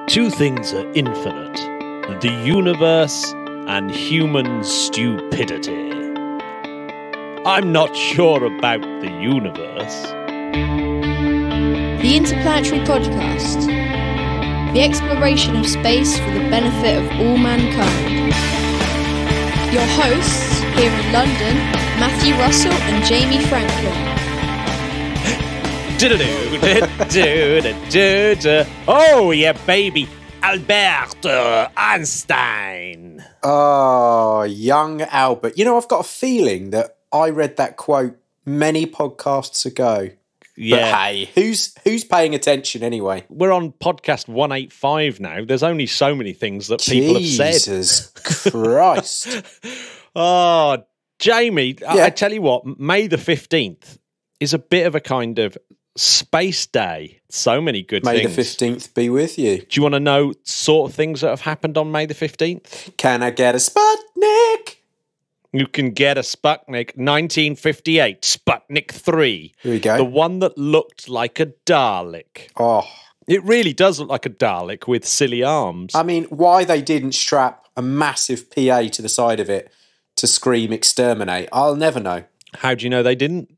Two things are infinite: the universe and human stupidity. I'm not sure about the universe. The Interplanetary Podcast. The exploration of space for the benefit of all mankind. Your hosts, here in London, Matthew Russell and Jamie Franklin. Oh, yeah, baby. Albert Einstein. Oh, young Albert. You know, I've got a feeling that I read that quote many podcasts ago. Yeah. But hey, who's paying attention anyway? We're on podcast 185 now. There's only so many things that people have said. Jesus Christ. Oh, Jamie, Yeah. I tell you what, May the 15th is a bit of a kind of space day. So many good May things. the 15th be with you. Do you want to know sort of things that have happened on May the 15th? Can I get a Sputnik? You can get a Sputnik 1958, Sputnik 3. Here we go. The one that looked like a Dalek. Oh, It really does look like a Dalek with silly arms. I mean, why they didn't strap a massive PA to the side of it to scream exterminate, I'll never know. How do you know they didn't?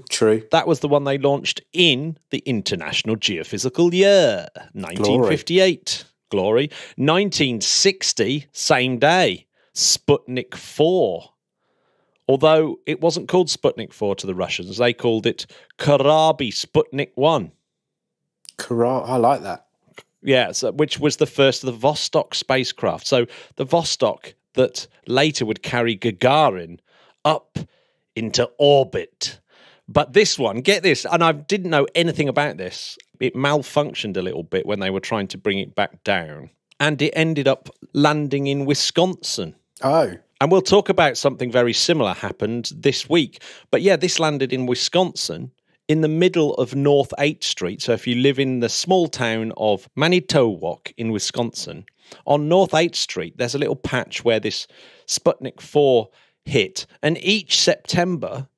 True. That was the one they launched in the International Geophysical Year, 1958. Glory. 1960, same day, Sputnik 4. Although it wasn't called Sputnik 4 to the Russians, they called it Karabi Sputnik 1. I like that. Yeah, so, which was the first of the Vostok spacecraft. So the Vostok that later would carry Gagarin up into orbit. But this one, get this, and I didn't know anything about this. It malfunctioned a little bit when they were trying to bring it back down. And it ended up landing in Wisconsin. Oh, And we'll talk about something very similar happened this week. But yeah, this landed in Wisconsin in the middle of North 8th Street. So if you live in the small town of Manitowoc in Wisconsin, on North 8th Street, there's a little patch where this Sputnik 4 hit. And each September,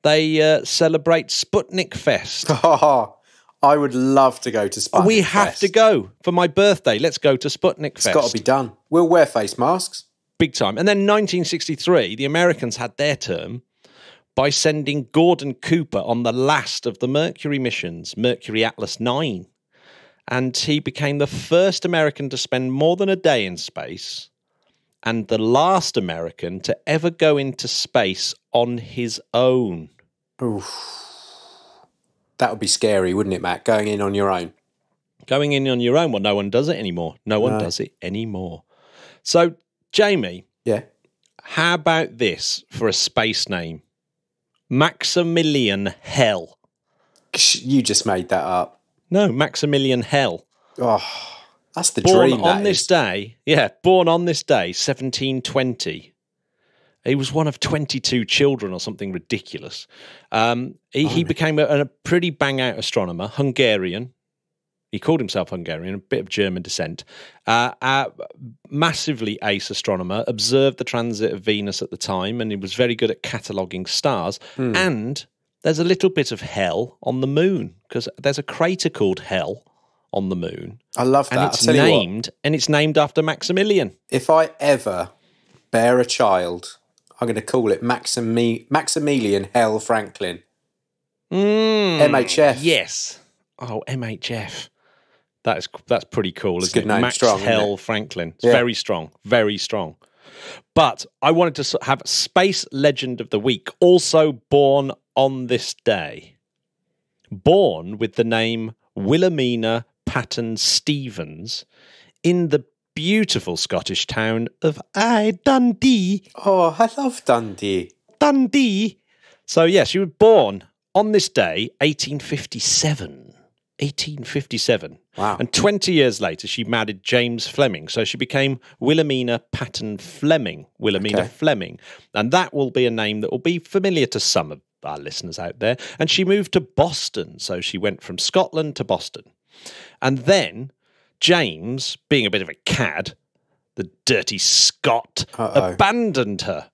they celebrate Sputnik Fest. I would love to go to Sputnik We have Fest. to go for my birthday. Let's go to Sputnik Fest. It's got to be done. We'll wear face masks. Big time. And then 1963, the Americans had their term by sending Gordon Cooper on the last of the Mercury missions, Mercury Atlas 9. And he became the first American to spend more than a day in space and the last American to ever go into space on his own. Oof. That would be scary, wouldn't it, Matt? Going in on your own. Going in on your own, well, no one does it anymore. No one does it anymore. So, Jamie, Yeah. how about this for a space name? Maximilian Hell. You just made that up. No, Maximilian Hell. Oh, that's the Born dream. on that this is. day, born on this day, 1720. He was one of 22 children or something ridiculous. He became a pretty bang-out astronomer, Hungarian. He called himself Hungarian, a bit of German descent. Massively ace astronomer, observed the transit of Venus at the time, and he was very good at cataloguing stars. And there's a little bit of hell on the moon, because there's a crater called Hell on the moon. I love that. And I'll it's tell you what, named after Maximilian. if I ever bear a child, I'm going to call it Maximilian Hell Franklin. MHF. Yes. Oh, MHF. That's pretty cool, It's a isn't good it? name, Max strong, isn't Hell it? Franklin. It's Yeah. very strong, very strong. But I wanted to have Space Legend of the Week, also born on this day. Born with the name Wilhelmina Patton Stevens in the beautiful Scottish town of Dundee. Oh, I love Dundee. Dundee. So, yes, she was born on this day, 1857. 1857. Wow. And 20 years later, she married James Fleming. So she became Wilhelmina Patton Fleming. Wilhelmina Okay. Fleming. And that will be a name that will be familiar to some of our listeners out there. And she moved to Boston. So she went from Scotland to Boston. And then James, being a bit of a cad, the dirty Scot, abandoned her.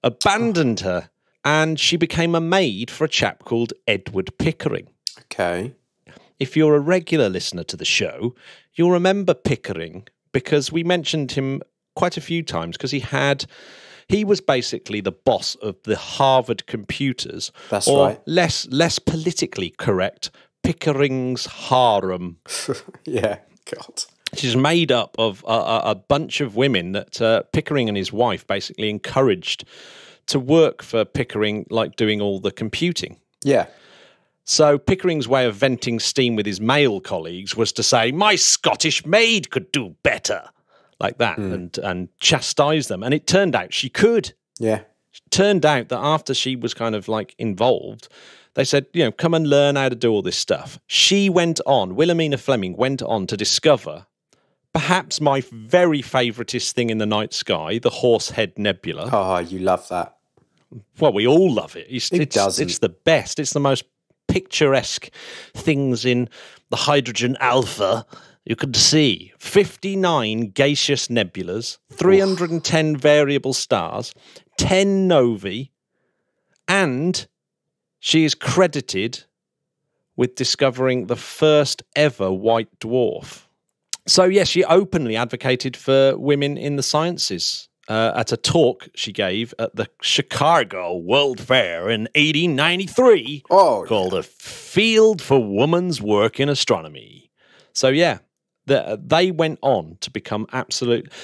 And she became a maid for a chap called Edward Pickering. Okay. if you're a regular listener to the show, you'll remember Pickering because we mentioned him quite a few times because he was basically the boss of the Harvard computers. That's or right. Less politically correct, Pickering's harem. Yeah, God. Which is made up of a bunch of women that Pickering and his wife basically encouraged to work for Pickering, like doing all the computing. Yeah. So Pickering's way of venting steam with his male colleagues was to say, my Scottish maid could do better, like that, and chastise them. And it turned out she could. Yeah. It turned out that after she was kind of like involved, they said, come and learn how to do all this stuff. She went on, Wilhelmina Fleming went on to discover perhaps my very favouriteest thing in the night sky, the Horsehead Nebula. Oh, you love that. Well, we all love it. It's the best. It's the most picturesque things in the hydrogen alpha you could see. 59 gaseous nebulas, 310 variable stars, 10 novae, and she is credited with discovering the first ever white dwarf. So, yes, she openly advocated for women in the sciences at a talk she gave at the Chicago World Fair in 1893 called A Field for Woman's Work in Astronomy. So, yeah, they went on to become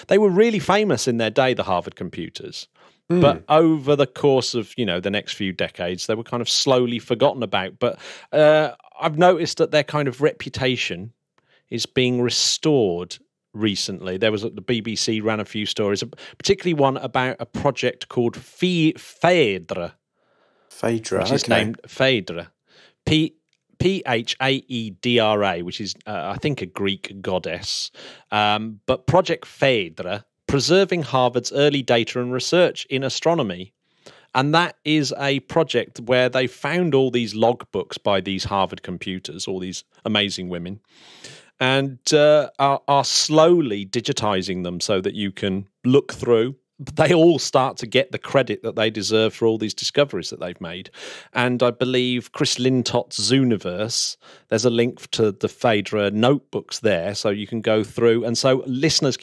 they were really famous in their day, the Harvard computers. But over the course of, the next few decades, they were kind of slowly forgotten about. But I've noticed that their kind of reputation is being restored recently. There was the BBC ran a few stories, particularly one about a project called Phaedra. Which is named Phaedra. Phaedra, which is, I think, a Greek goddess. But Project Phaedra, preserving Harvard's early data and research in astronomy. And that is a project where they found all these logbooks by these Harvard computers, all these amazing women, and are slowly digitizing them so that you can look through. They all start to get the credit that they deserve for all these discoveries that they've made. And I believe Chris Lintot's Zooniverse, there's a link to the Phaedra notebooks there, so you can go through. And so listeners,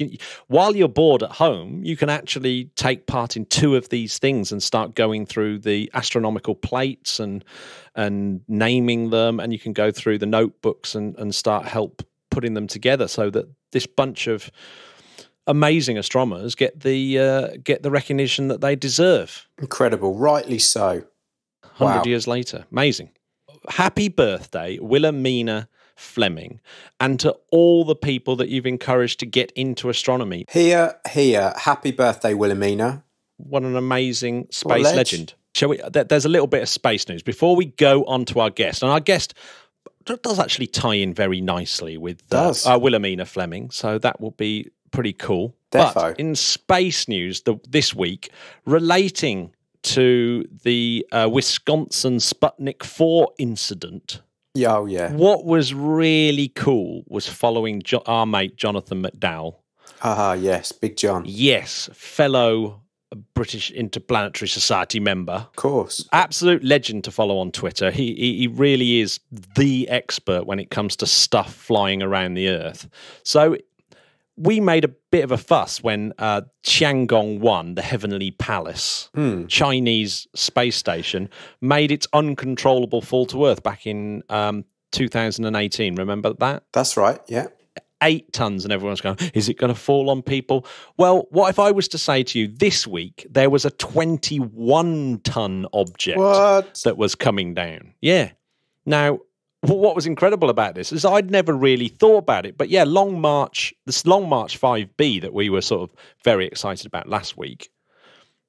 while you're bored at home, you can actually take part in 2 of these things and start going through the astronomical plates and naming them. And you can go through the notebooks and start putting them together so that this bunch of amazing astronomers get the recognition that they deserve. Incredible, rightly so. 100 years later. Amazing. Happy birthday, Wilhelmina Fleming, and to all the people that you've encouraged to get into astronomy. Here. Happy birthday, Wilhelmina. What an amazing space legend. Shall we? There's a little bit of space news before we go on to our guest. And our guest does actually tie in very nicely with Wilhelmina Fleming, so that will be pretty cool. Defo. But in space news this week, relating to the Wisconsin Sputnik 4 incident. Oh, yeah. What was really cool was following our mate Jonathan McDowell. Yes, Big John. Yes, fellow British Interplanetary Society member. Of course. Absolute legend to follow on Twitter. He really is the expert when it comes to stuff flying around the Earth. So we made a bit of a fuss when Tiangong 1, the Heavenly Palace, Chinese space station, made its uncontrollable fall to Earth back in 2018. Remember that? That's right, yeah. 8 tons, and everyone's going, is it going to fall on people? Well, what if I was to say to you, this week there was a 21-ton object that was coming down? Yeah. Now, what was incredible about this is I'd never really thought about it, but yeah, this Long March 5B that we were sort of very excited about last week,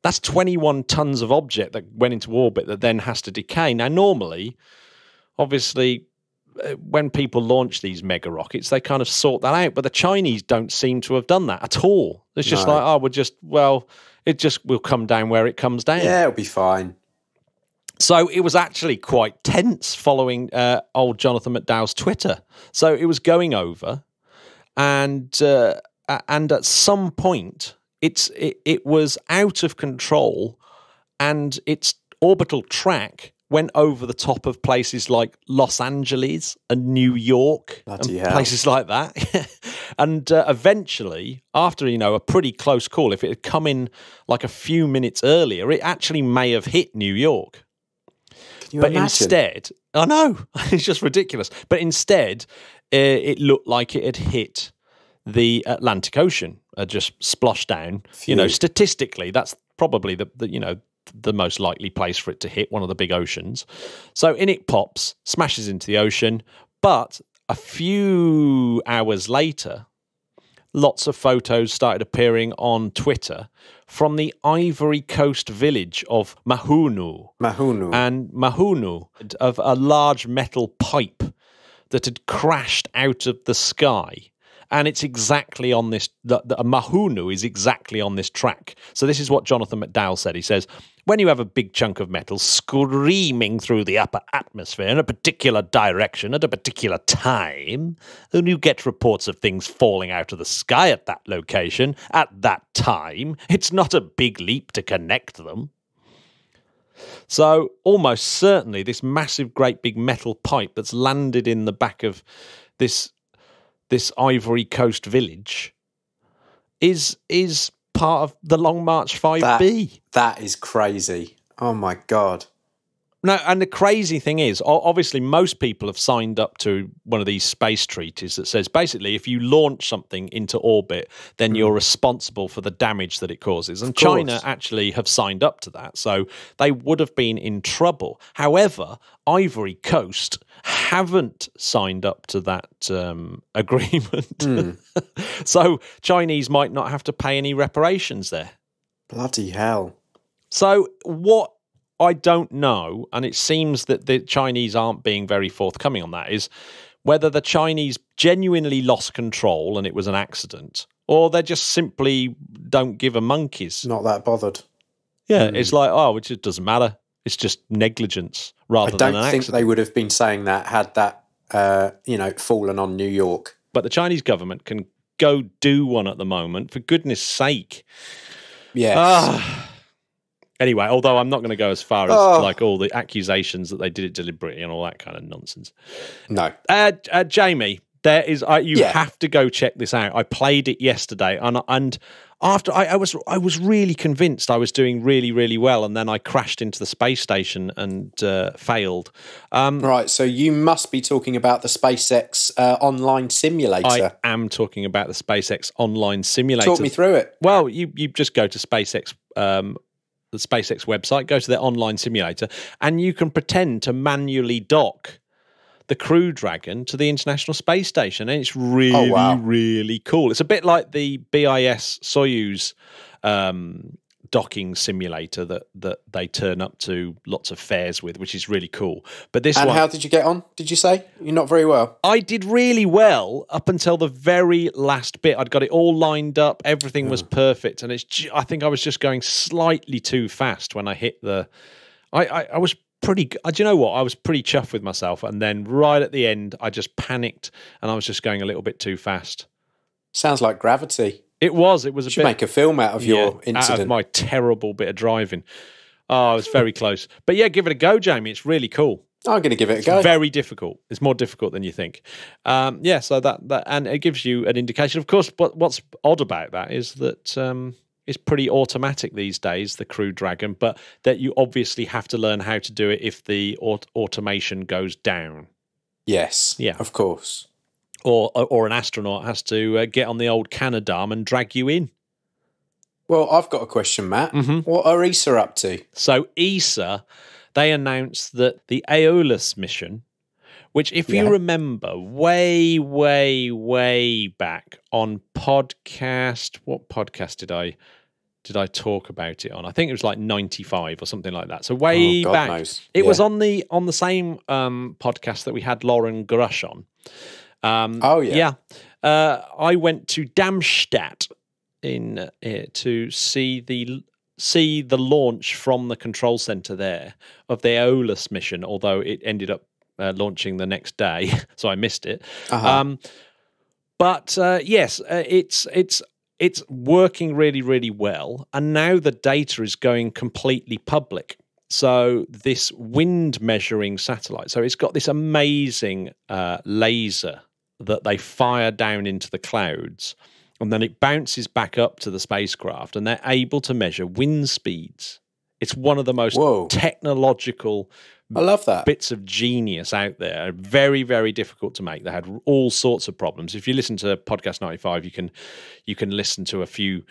that's 21 tons of object that went into orbit that then has to decay. Now, normally, obviously, when people launch these mega rockets, they kind of sort that out, but the Chinese don't seem to have done that at all. It's just it will come down where it comes down. Yeah, it'll be fine. So it was actually quite tense following old Jonathan McDowell's Twitter. So it was going over, and at some point it was out of control, and its orbital track went over the top of places like Los Angeles and New York and places like that. And eventually, after, a pretty close call, if it had come in like a few minutes earlier, it actually may have hit New York. But instead, I know, it's just ridiculous. But instead, it looked like it had hit the Atlantic Ocean, just splashed down. Statistically, that's probably the most likely place for it to hit, one of the big oceans. So in it pops, smashes into the ocean. But a few hours later, lots of photos started appearing on Twitter from the Ivory Coast village of Mahunu. And Mahunu, of a large metal pipe that had crashed out of the sky. And it's exactly on this, Mahunu is exactly on this track. So this is what Jonathan McDowell said. He says, when you have a big chunk of metal screaming through the upper atmosphere in a particular direction at a particular time, and you get reports of things falling out of the sky at that location at that time, it's not a big leap to connect them. So almost certainly this massive, great big metal pipe that's landed in the back of this Ivory Coast village is part of the Long March 5B. That is crazy. Oh my God. No, and the crazy thing is, obviously most people have signed up to one of these space treaties that says basically if you launch something into orbit, then you're responsible for the damage that it causes. And China actually have signed up to that, so they would have been in trouble. However, Ivory Coast haven't signed up to that agreement. So Chinese might not have to pay any reparations there. Bloody hell. So what I don't know, and it seems that the Chinese aren't being very forthcoming on that, is whether the Chinese genuinely lost control and it was an accident, or they just simply don't give a monkey's. Not that bothered. Yeah, it's like, it just doesn't matter. It's just negligence rather than an accident. I don't think they would have been saying that had that, fallen on New York. But the Chinese government can go do one at the moment, for goodness sake. Yes. Anyway, although I'm not going to go as far as like all the accusations that they did it deliberately and all that kind of nonsense. No. Jamie, there is you have to go check this out. I played it yesterday, and after I was really convinced I was doing really, really well, and then I crashed into the space station and failed. Right, so you must be talking about the SpaceX online simulator. I am talking about the SpaceX online simulator. Talk me through it. Well, you just go to SpaceX. The SpaceX website, go to their online simulator, and you can pretend to manually dock the Crew Dragon to the International Space Station, and it's really, really cool. It's a bit like the BIS Soyuz docking simulator that they turn up to lots of fairs with, which is really cool. But this how did you get on? Did you say you're not very well? I did really well up until the very last bit. I'd got it all lined up, everything was perfect, and I think I was just going slightly too fast when I hit the. I was pretty. Do you know what? I was pretty chuffed with myself, and then right at the end, I just panicked, and I was just going a little bit too fast. Sounds like Gravity. It was a bit. Make a film out of your incident. Out of my terrible bit of driving. Oh, it was very close. But yeah, give it a go, Jamie. It's really cool. I'm going to give it a go. It's very difficult. It's more difficult than you think. So that and it gives you an indication. Of course, what's odd about that is that it's pretty automatic these days, the Crew Dragon, but that you obviously have to learn how to do it if the automation goes down. Yes. Yeah. Of course. Or an astronaut has to get on the old Canadarm and drag you in. Well, I've got a question, Matt. Mm-hmm. What are ESA up to? So ESA, they announced that the Aeolus mission, which if you remember way, way, way back on podcast, what podcast did I talk about it on? I think it was like 95 or something like that. So way back. Knows. It was on the same podcast that we had Lauren Grush on. I went to Darmstadt to see the launch from the control center there of the Aeolus mission, although it ended up launching the next day, so I missed it. It's working really, really well, and now the data is going completely public. So this wind measuring satellite, so it's got this amazing laser that they fire down into the clouds, and then it bounces back up to the spacecraft, and they're able to measure wind speeds. It's one of the most technological I love that. bits of genius out there. Very, very difficult to make. They had all sorts of problems. If you listen to Podcast 95, you can listen to a few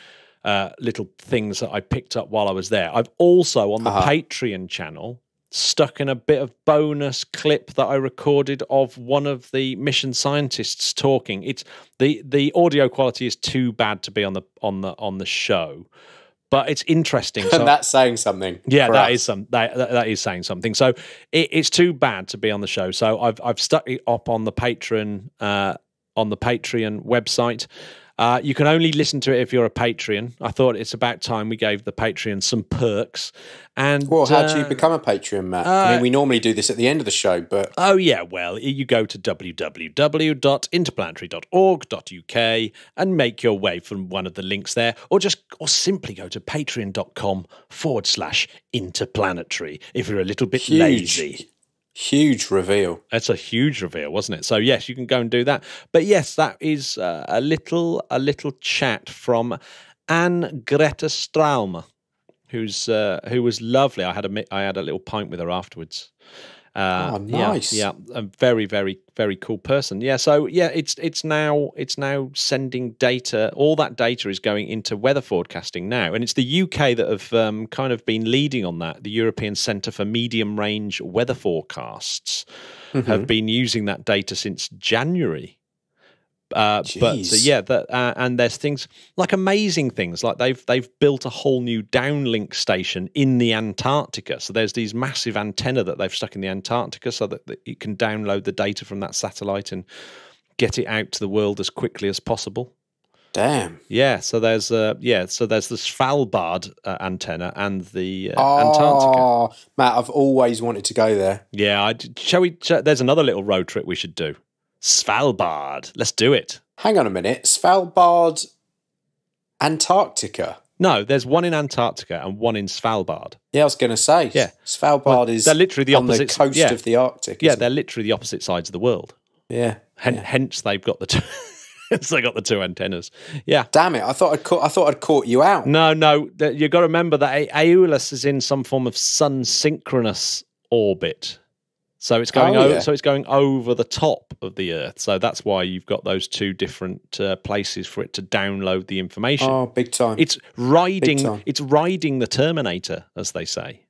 little things that I picked up while I was there. I've also on the Patreon channel stuck in a bit of bonus clip that I recorded of one of the mission scientists talking. It's the audio quality is too bad to be on the show, but it's interesting. So, and that's saying something. Yeah, that is saying something. So it's too bad to be on the show. So I've stuck it up on the Patreon website. You can only listen to it if you're a Patreon. I thought it's about time we gave the Patreon some perks. And well, how do you become a Patreon, Matt? I mean, we normally do this at the end of the show, but oh yeah, well, you go to www.interplanetary.org.uk and make your way from one of the links there, or simply go to patreon.com/interplanetary if you're a little bit lazy. Huge reveal. That's a huge reveal, wasn't it? So yes, you can go and do that. But yes, that is a little chat from Anne Greta Straumer, who was lovely. I had a little pint with her afterwards. Nice. Yeah, a very, very, very cool person. Yeah, so yeah, it's now sending data. All that data is going into weather forecasting now, and it's the UK that have kind of been leading on that. The European Centre for Medium Range Weather Forecasts have been using that data since January. And there's things like amazing things like they've built a whole new downlink station in the Antarctica. So there's these massive antenna that they've stuck in the Antarctica so that you can download the data from that satellite and get it out to the world as quickly as possible. Damn. Yeah. So there's the Svalbard antenna and the Antarctica. Oh, Matt, I've always wanted to go there. Yeah. There's another little road trip we should do. Svalbard. Let's do it. Hang on a minute. Svalbard, Antarctica. No, there's one in Antarctica and one in Svalbard. Yeah, I was going to say. Yeah. Svalbard is they're literally the opposite coast of the Arctic. Yeah, they're literally the opposite sides of the world. Yeah. Hence they've got the two. They got the two antennas. Yeah. Damn it! I thought I'd caught you out. No. You got to remember that Aeolus is in some form of sun synchronous orbit. So it's going over the top of the Earth. So that's why you've got those two different places for it to download the information. Oh, big time! It's riding the Terminator, as they say.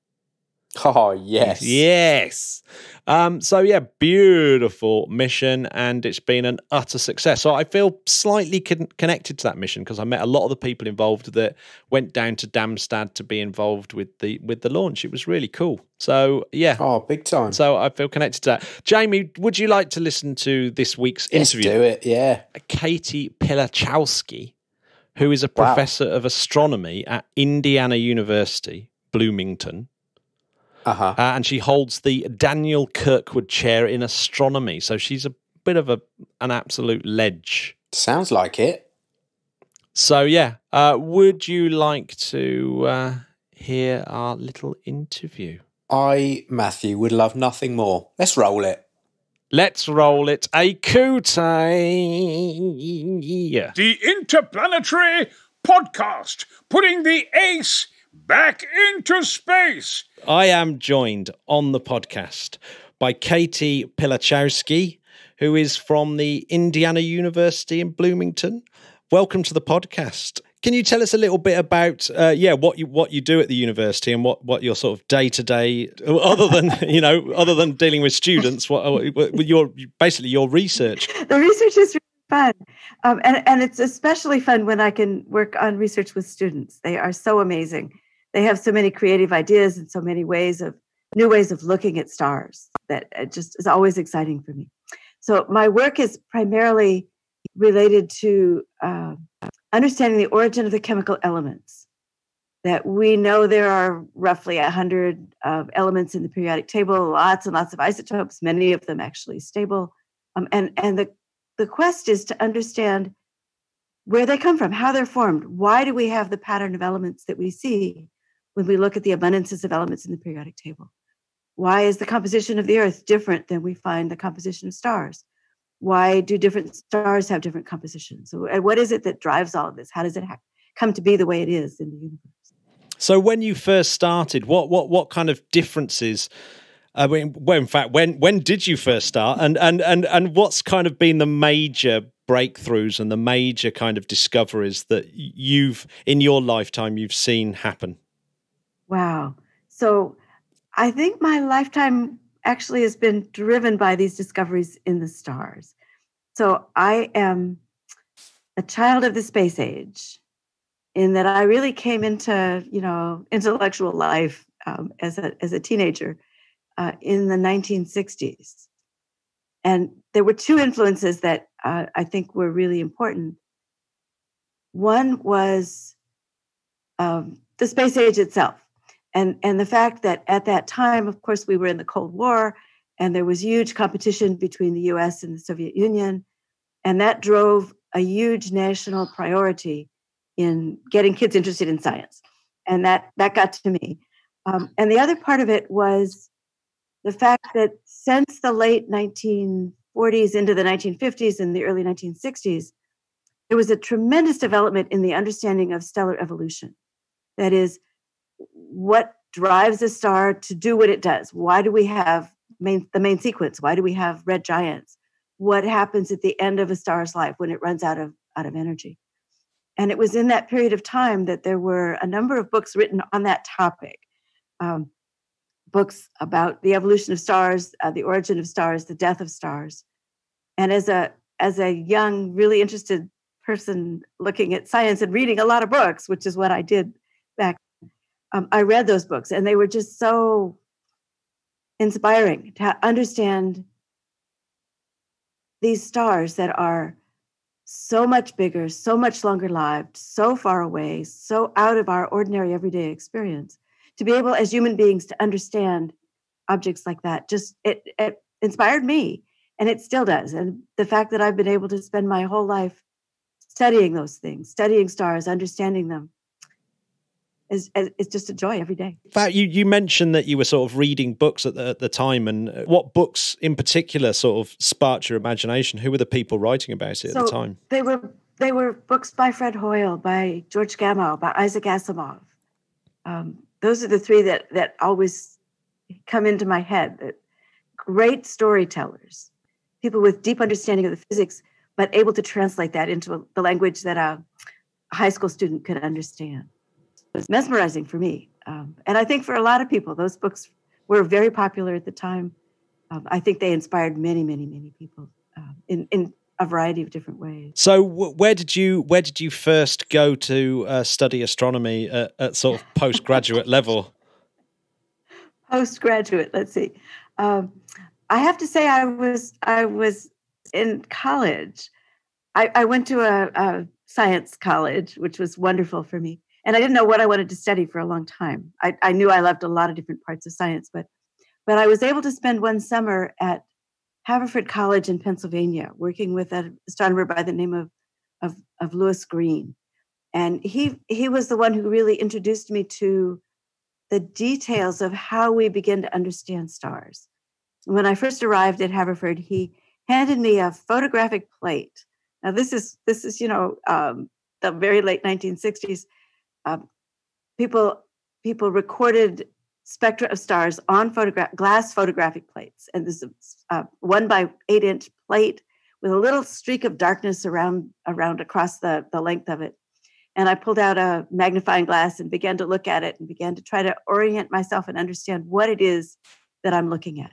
Oh, yes. Yes. So, yeah, beautiful mission, and it's been an utter success. So I feel slightly connected to that mission because I met a lot of the people involved that went down to Darmstadt to be involved with the launch. It was really cool. So, yeah. Oh, big time. So I feel connected to that. Jamie, would you like to listen to this week's interview? Let's do it, yeah. Katie Pilachowski, who is a professor of astronomy at Indiana University, Bloomington. And she holds the Daniel Kirkwood Chair in Astronomy. So she's a bit of an absolute ledge. Sounds like it. So, yeah. Would you like to hear our little interview? I, Matthew, would love nothing more. Let's roll it. Let's roll it. A Kootai. The Interplanetary Podcast, putting the ace back into space. I am joined on the podcast by Katie Pilachowski, who is from the Indiana University in Bloomington. Welcome to the podcast. Can you tell us a little bit about what you do at the university and what your sort of day-to-day, other than dealing with students, what your research? The research is really fun, and it's especially fun when I can work on research with students. They are so amazing. They have so many creative ideas and so many new ways of looking at stars that it just is always exciting for me. So my work is primarily related to understanding the origin of the chemical elements. That we know there are roughly 100 elements in the periodic table, lots and lots of isotopes, many of them actually stable. And the quest is to understand where they come from, how they're formed. Why do we have the pattern of elements that we see when we look at the abundances of elements in the periodic table? Why is the composition of the Earth different than we find the composition of stars? Why do different stars have different compositions? And what is it that drives all of this? How does it come to be the way it is in the universe? So when you first started, what kind of differences? I mean, well, in fact, when did you first start, and what's kind of been the major breakthroughs and the major kind of discoveries that you've in your lifetime you've seen happen? Wow. So I think my lifetime actually has been driven by these discoveries in the stars. So I am a child of the space age, in that I really came into, intellectual life as a teenager in the 1960s. And there were two influences that I think were really important. One was the space age itself. And the fact that at that time, of course, we were in the Cold War, and there was huge competition between the US and the Soviet Union. And that drove a huge national priority in getting kids interested in science. And that got to me. And the other part of it was the fact that since the late 1940s into the 1950s and the early 1960s, there was a tremendous development in the understanding of stellar evolution. That is, what drives a star to do what it does? Why do we have the main sequence? Why do we have red giants? What happens at the end of a star's life when it runs out of energy? And it was in that period of time that there were a number of books written on that topic. Books about the evolution of stars, the origin of stars, the death of stars. And as a young, really interested person looking at science and reading a lot of books, which is what I did back then, I read those books, and they were just so inspiring to understand these stars that are so much bigger, so much longer lived, so far away, so out of our ordinary everyday experience. To be able, as human beings, to understand objects like that, just it inspired me, and it still does. And the fact that I've been able to spend my whole life studying those things, studying stars, understanding them, is just a joy every day. In fact, you mentioned that you were sort of reading books at the time, and what books in particular sort of sparked your imagination? Who were the people writing about it at the time? They were books by Fred Hoyle, by George Gamow, by Isaac Asimov. Those are the three that always come into my head. Great storytellers, people with deep understanding of the physics, but able to translate that into the language that a high school student could understand. It was mesmerizing for me. And I think for a lot of people, those books were very popular at the time. I think they inspired many, many, many people in a variety of different ways. So where did you first go to study astronomy at sort of postgraduate level? Postgraduate, let's see. I have to say I was in college. I went to a science college, which was wonderful for me. And I didn't know what I wanted to study for a long time. I knew I loved a lot of different parts of science, but I was able to spend one summer at Haverford College in Pennsylvania, working with an astronomer by the name of Louis Green. And he was the one who really introduced me to the details of how we begin to understand stars. When I first arrived at Haverford, he handed me a photographic plate. Now this is the very late 1960s. People recorded spectra of stars on glass photographic plates. And this is a 1x8-inch plate with a little streak of darkness around across the length of it. And I pulled out a magnifying glass and began to look at it and began to try to orient myself and understand what it is that I'm looking at.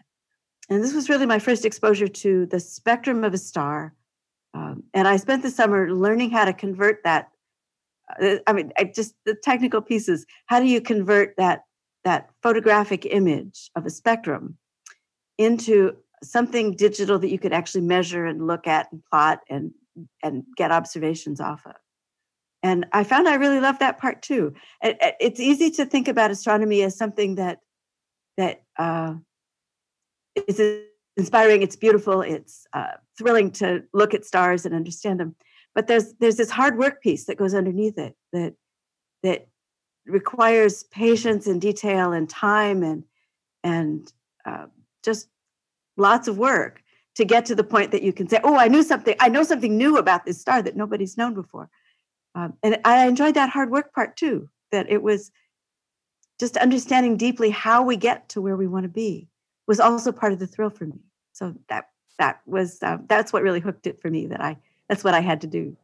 And this was really my first exposure to the spectrum of a star. And I spent the summer learning how to convert that. The technical pieces. How do you convert that photographic image of a spectrum into something digital that you could actually measure and look at and plot and get observations off of? And I found I really loved that part too. It's easy to think about astronomy as something that is inspiring. It's beautiful. It's thrilling to look at stars and understand them. But there's this hard work piece that goes underneath it that requires patience and detail and time and just lots of work to get to the point that you can say, oh, I know something new about this star that nobody's known before. And I enjoyed that hard work part too, that it was just understanding deeply how we get to where we want to be was also part of the thrill for me. So that's what really hooked it for me, that's what I had to do.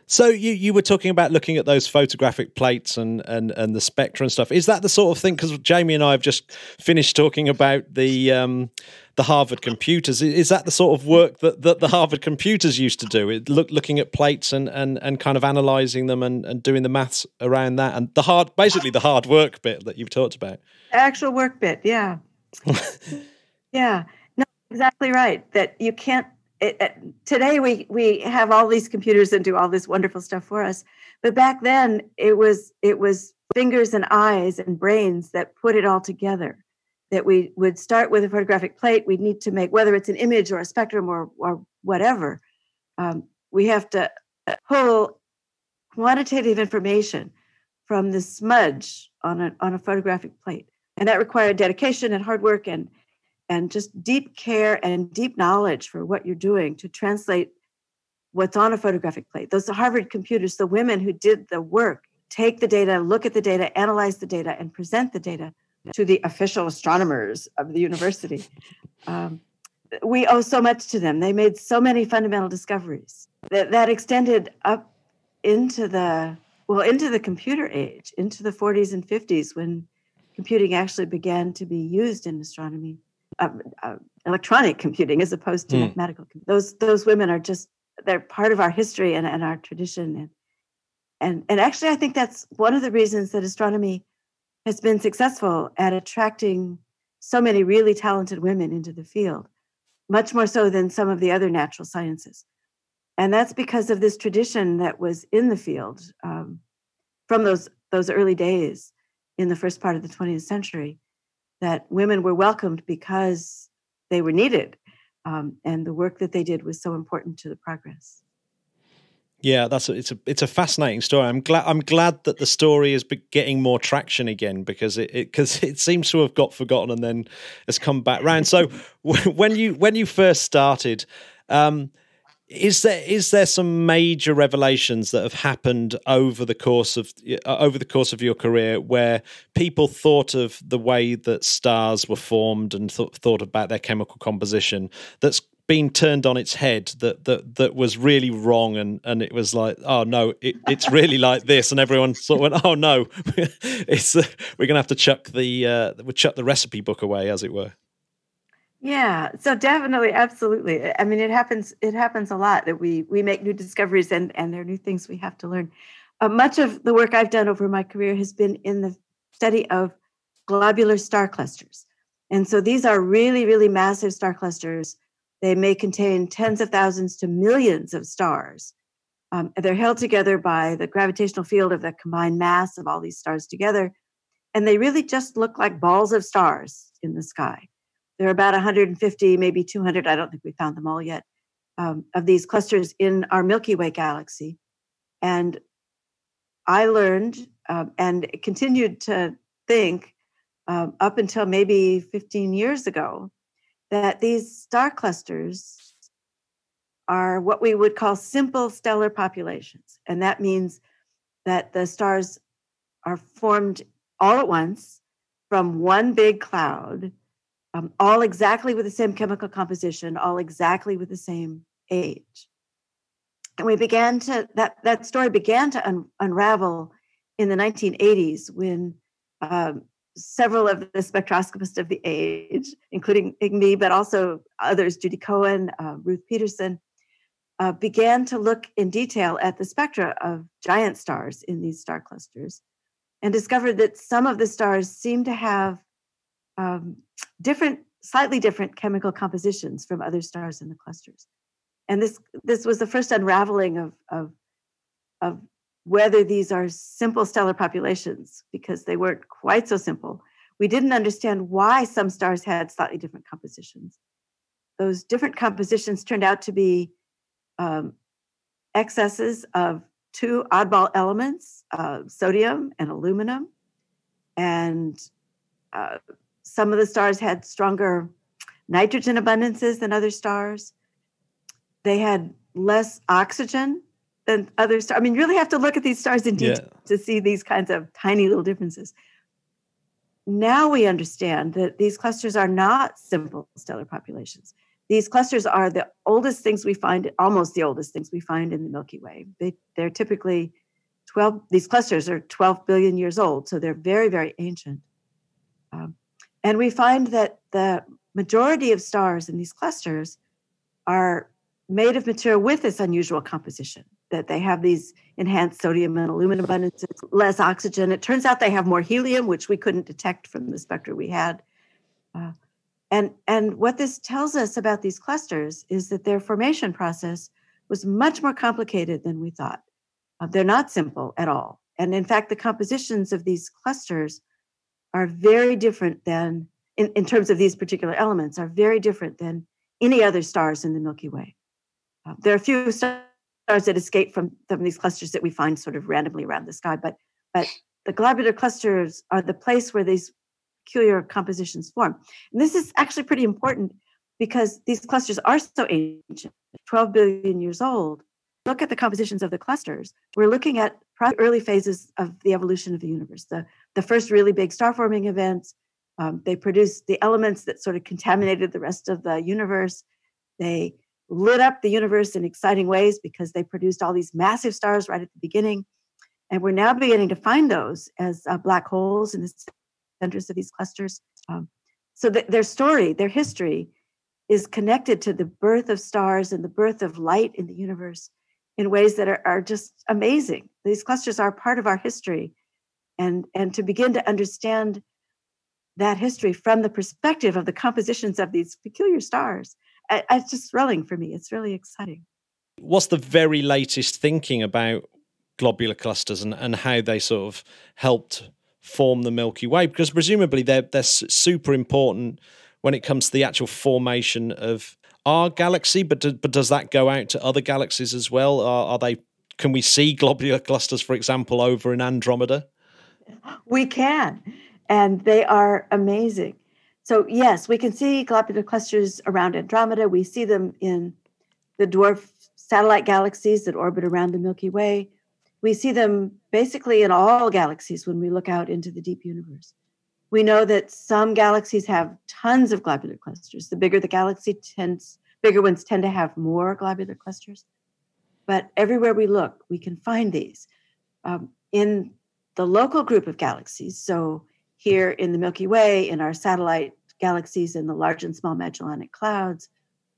So you were talking about looking at those photographic plates and the spectra and stuff. Is that the sort of thing? Because Jamie and I have just finished talking about the Harvard computers. Is that the sort of work that the Harvard computers used to do? Looking at plates and kind of analysing them and doing the maths around that, and basically the hard work bit that you've talked about. The actual work bit, yeah. Yeah, no, exactly right. That you can't. Today we have all these computers and do all this wonderful stuff for us, but back then it was fingers and eyes and brains that put it all together. That we would start with a photographic plate. We'd need to make, whether it's an image or a spectrum or whatever, we have to pull quantitative information from the smudge on a photographic plate, and that required dedication and hard work and just deep care and deep knowledge for what you're doing to translate what's on a photographic plate. Those Harvard computers, the women who did the work, take the data, look at the data, analyze the data, and present the data to the official astronomers of the university. We owe so much to them. They made so many fundamental discoveries that extended up into the computer age, into the 40s and 50s, when computing actually began to be used in astronomy. Electronic computing as opposed to mathematical. Those women are they're part of our history and our tradition. And actually, I think that's one of the reasons that astronomy has been successful at attracting so many really talented women into the field, much more so than some of the other natural sciences. And that's because of this tradition that was in the field from those early days in the first part of the 20th century, that women were welcomed because they were needed, and the work that they did was so important to the progress. Yeah, it's a fascinating story. I'm glad that the story is getting more traction again, because it seems to have got forgotten and then has come back round. So when you first started, is there some major revelations that have happened over the course of your career where people thought of the way that stars were formed and thought about their chemical composition that's been turned on its head, that was really wrong, and it was like, oh no, it's really like this, and everyone sort of went, oh no, we're gonna have to chuck the recipe book away, as it were. Yeah, so definitely, absolutely. I mean, it happens a lot that we make new discoveries and there are new things we have to learn. Much of the work I've done over my career has been in the study of globular star clusters. And so these are really, really massive star clusters. They may contain tens of thousands to millions of stars. They're held together by the gravitational field of the combined mass of all these stars together. And they really just look like balls of stars in the sky. There are about 150, maybe 200, I don't think we found them all yet, of these clusters in our Milky Way galaxy. And I learned and continued to think up until maybe 15 years ago that these star clusters are what we would call simple stellar populations. And that means that the stars are formed all at once from one big cloud, all exactly with the same chemical composition, all exactly with the same age. And we began to, that story began to unravel in the 1980s when several of the spectroscopists of the age, including me, but also others, Judy Cohen, Ruth Peterson, began to look in detail at the spectra of giant stars in these star clusters and discovered that some of the stars seem to have slightly different chemical compositions from other stars in the clusters. And this was the first unraveling of whether these are simple stellar populations, because they weren't quite so simple. We didn't understand why some stars had slightly different compositions. Those different compositions turned out to be excesses of two oddball elements, sodium and aluminum, And some of the stars had stronger nitrogen abundances than other stars. They had less oxygen than other stars. I mean, you really have to look at these stars in detail to see these kinds of tiny little differences. Now we understand that these clusters are not simple stellar populations. These clusters are the oldest things we find, almost the oldest things we find in the Milky Way. They're typically these clusters are 12 billion years old, so they're very, very ancient. And we find that the majority of stars in these clusters are made of material with this unusual composition, that they have these enhanced sodium and aluminum abundances, less oxygen. It turns out they have more helium, which we couldn't detect from the spectra we had. And what this tells us about these clusters is that their formation process was much more complicated than we thought. They're not simple at all. And in fact, the compositions of these clusters are very different than, in terms of these particular elements, are very different than any other stars in the Milky Way. There are a few stars that escape from these clusters that we find sort of randomly around the sky, but the globular clusters are the place where these peculiar compositions form. And this is actually pretty important because these clusters are so ancient, 12 billion years old. Look at the compositions of the clusters. We're looking at early phases of the evolution of the universe, the first really big star-forming events. They produced the elements that sort of contaminated the rest of the universe. They lit up the universe in exciting ways because they produced all these massive stars right at the beginning. And we're now beginning to find those as black holes in the centers of these clusters. So their story, their history, is connected to the birth of stars and the birth of light in the universe in ways that are just amazing. These clusters are part of our history. And to begin to understand that history from the perspective of the compositions of these peculiar stars, it's just thrilling for me. It's really exciting. What's the very latest thinking about globular clusters and how they sort of helped form the Milky Way? Because presumably they're super important when it comes to the actual formation of our galaxy, but does that go out to other galaxies as well? Can we see globular clusters, for example, over in Andromeda? We can, and they are amazing. So yes, we can see globular clusters around Andromeda. We see them in the dwarf satellite galaxies that orbit around the Milky Way. We see them basically in all galaxies when we look out into the deep universe. We know that some galaxies have tons of globular clusters. The bigger the galaxy, bigger ones tend to have more globular clusters. But everywhere we look, we can find these. In the local group of galaxies, so here in the Milky Way, in our satellite galaxies, in the large and small Magellanic Clouds,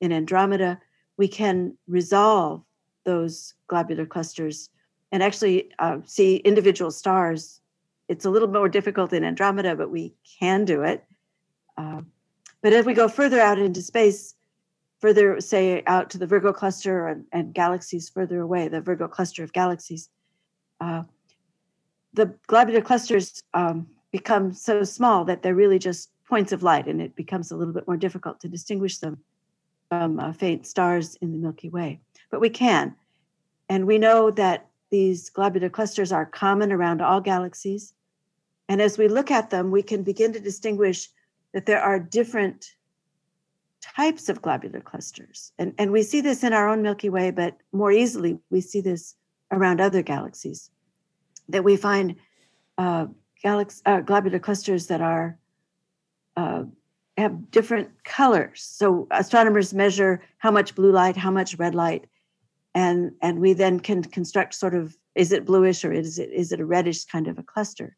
in Andromeda, we can resolve those globular clusters and actually see individual stars. It's a little more difficult in Andromeda, but we can do it. But as we go further out into space, further, say, out to the Virgo cluster and galaxies further away, the Virgo cluster of galaxies, the globular clusters become so small that they're really just points of light, and it becomes a little bit more difficult to distinguish them from faint stars in the Milky Way. But we can. And we know that these globular clusters are common around all galaxies. And as we look at them, we can begin to distinguish that there are different types of globular clusters. And we see this in our own Milky Way, but more easily, we see this around other galaxies, that we find globular clusters that are have different colors. So astronomers measure how much blue light, how much red light, and we then can construct sort of, is it bluish or is it a reddish kind of a cluster?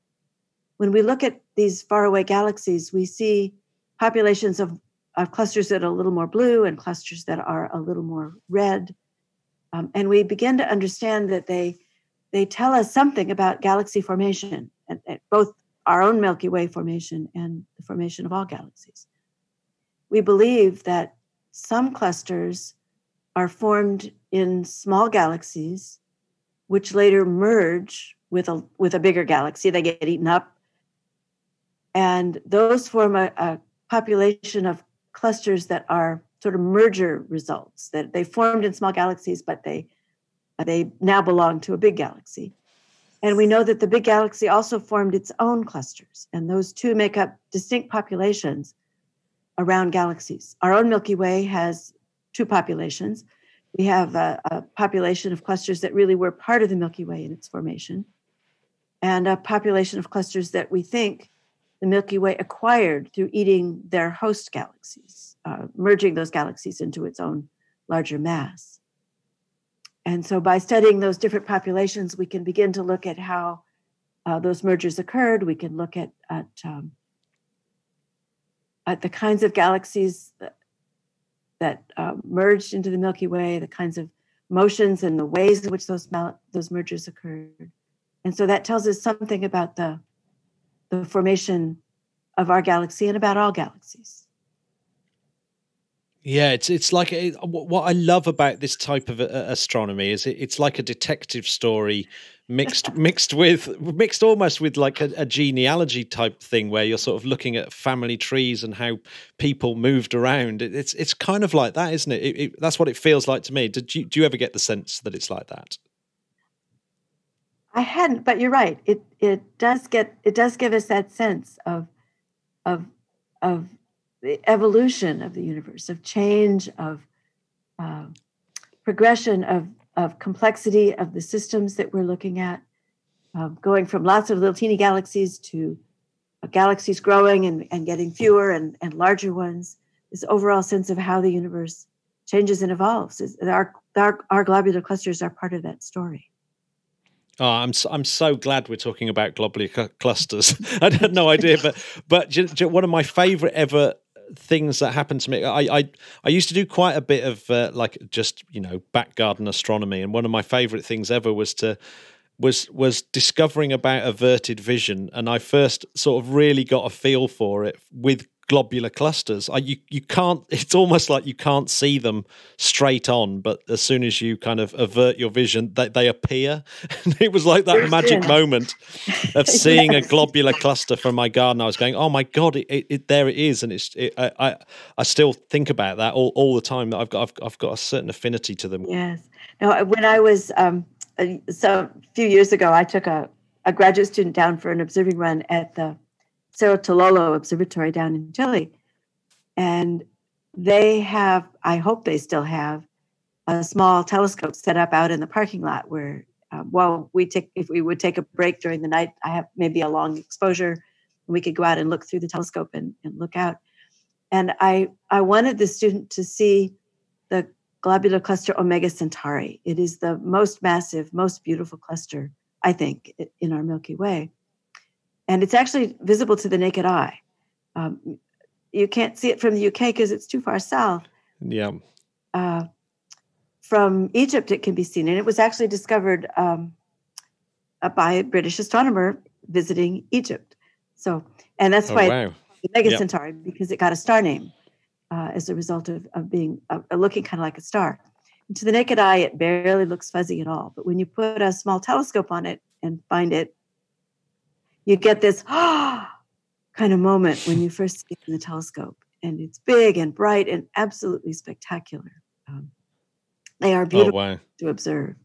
When we look at these faraway galaxies, we see populations of clusters that are a little more blue and clusters that are a little more red. And we begin to understand that they tell us something about galaxy formation, and both our own Milky Way formation and the formation of all galaxies. We believe that some clusters are formed in small galaxies, which later merge with a bigger galaxy. They get eaten up. And those form a population of clusters that are sort of merger results, that they formed in small galaxies, but they now belong to a big galaxy. And we know that the big galaxy also formed its own clusters, and those two make up distinct populations around galaxies. Our own Milky Way has two populations. We have a population of clusters that really were part of the Milky Way in its formation, and a population of clusters that we think the Milky Way acquired through eating their host galaxies, merging those galaxies into its own larger mass. And so by studying those different populations, we can begin to look at how those mergers occurred. We can look at the kinds of galaxies that merged into the Milky Way, the kinds of motions and the ways in which those mergers occurred. And so that tells us something about the formation of our galaxy and about all galaxies. Yeah, it's like what I love about this type of astronomy is it's like a detective story mixed almost with like a genealogy type thing where you're sort of looking at family trees and how people moved around. It's kind of like that, isn't it? That's what it feels like to me. Do you ever get the sense that it's like that? I hadn't, but you're right. It does give us that sense of the evolution of the universe, of change, of progression, of complexity of the systems that we're looking at, going from lots of little teeny galaxies to galaxies growing and getting fewer and larger ones. This overall sense of how the universe changes and evolves. Our globular clusters are part of that story. Oh, I'm so glad we're talking about globular clusters. I had no idea, but one of my favorite ever things that happened to me, I used to do quite a bit of back garden astronomy, and one of my favorite things ever was discovering about averted vision, and I first sort of really got a feel for it with globular clusters. You can't, it's almost like you can't see them straight on, but as soon as you kind of avert your vision, they appear. And it was like that magic moment of seeing a globular cluster from my garden. I was going, oh my God, there it is. And I still think about that all the time, that I've got a certain affinity to them. Yes. No, when I was, a few years ago, I took a graduate student down for an observing run at the Cerro Tololo Observatory down in Chile. And they have, I hope they still have, a small telescope set up out in the parking lot where, if we would take a break during the night, I have maybe a long exposure, and we could go out and look through the telescope and look out. And I wanted the student to see the globular cluster Omega Centauri. It is the most massive, most beautiful cluster, I think, in our Milky Way. And it's actually visible to the naked eye. You can't see it from the UK because it's too far south. Yeah. From Egypt, it can be seen. And it was actually discovered by a British astronomer visiting Egypt. So, and that's why the Omega Centauri, because it got a star name as a result of being looking kind of like a star. And to the naked eye, it barely looks fuzzy at all. But when you put a small telescope on it and find it, you get this kind of moment when you first see it in the telescope, and it's big and bright and absolutely spectacular. They are beautiful to observe.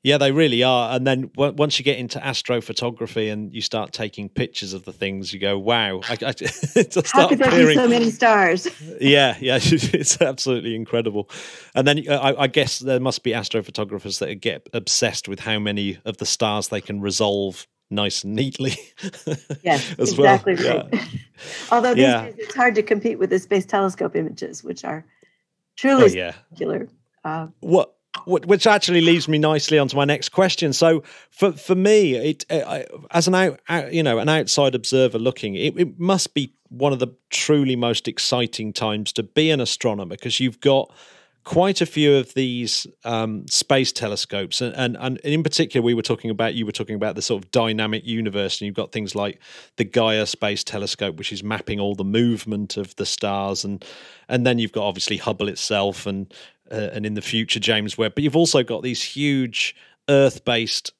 Yeah, they really are. And then once you get into astrophotography and you start taking pictures of the things, you go, wow. How could there be so many stars? Yeah, it's absolutely incredible. And then I guess there must be astrophotographers that get obsessed with how many of the stars they can resolve nice and neatly. Yes, as exactly well. right. Although these days it's hard to compete with the Space Telescope images, which are truly spectacular. Which actually leads me nicely onto my next question. So for me, as an outside observer looking, it must be one of the truly most exciting times to be an astronomer, because you've got quite a few of these space telescopes, and in particular, you were talking about the sort of dynamic universe, and you've got things like the Gaia Space Telescope, which is mapping all the movement of the stars, and then you've got obviously Hubble itself, and in the future James Webb, but you've also got these huge Earth-based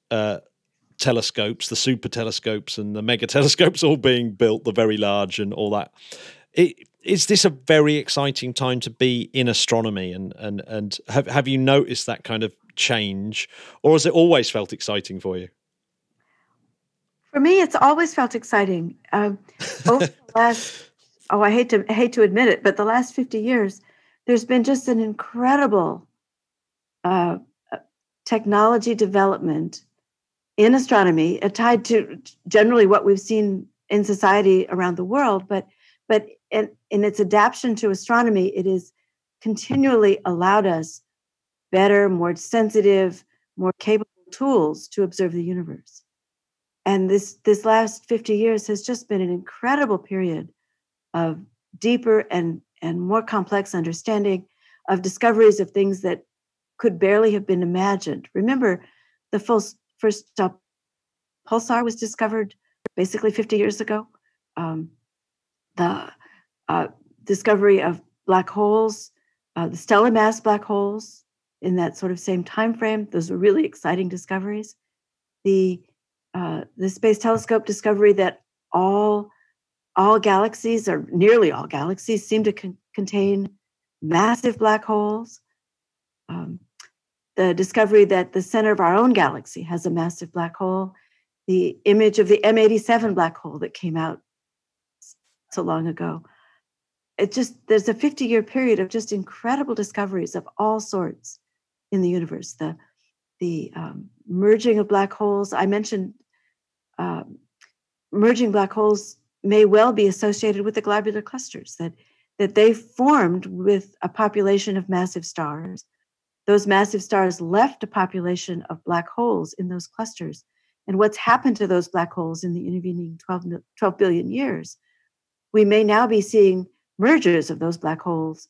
telescopes, the super telescopes and the mega telescopes, all being built, the very large and all that. Is this a very exciting time to be in astronomy, and have you noticed that kind of change, or has it always felt exciting for you? For me, it's always felt exciting. Over the last, I hate to admit it, but the last 50 years, there's been just an incredible technology development in astronomy, tied to generally what we've seen in society around the world, but in its adaptation to astronomy, it has continually allowed us better, more sensitive, more capable tools to observe the universe. And this last 50 years has just been an incredible period of deeper and more complex understanding of discoveries of things that could barely have been imagined. Remember, the first pulsar was discovered basically 50 years ago. The discovery of black holes, the stellar mass black holes in that sort of same time frame, those were really exciting discoveries. The Space Telescope discovery that all galaxies, or nearly all galaxies, seem to contain massive black holes. The discovery that the center of our own galaxy has a massive black hole. The image of the M87 black hole that came out so long ago. There's a 50-year period of just incredible discoveries of all sorts in the universe. The merging of black holes. I mentioned merging black holes may well be associated with the globular clusters, that they formed with a population of massive stars. Those massive stars left a population of black holes in those clusters. And what's happened to those black holes in the intervening 12 billion years? We may now be seeing mergers of those black holes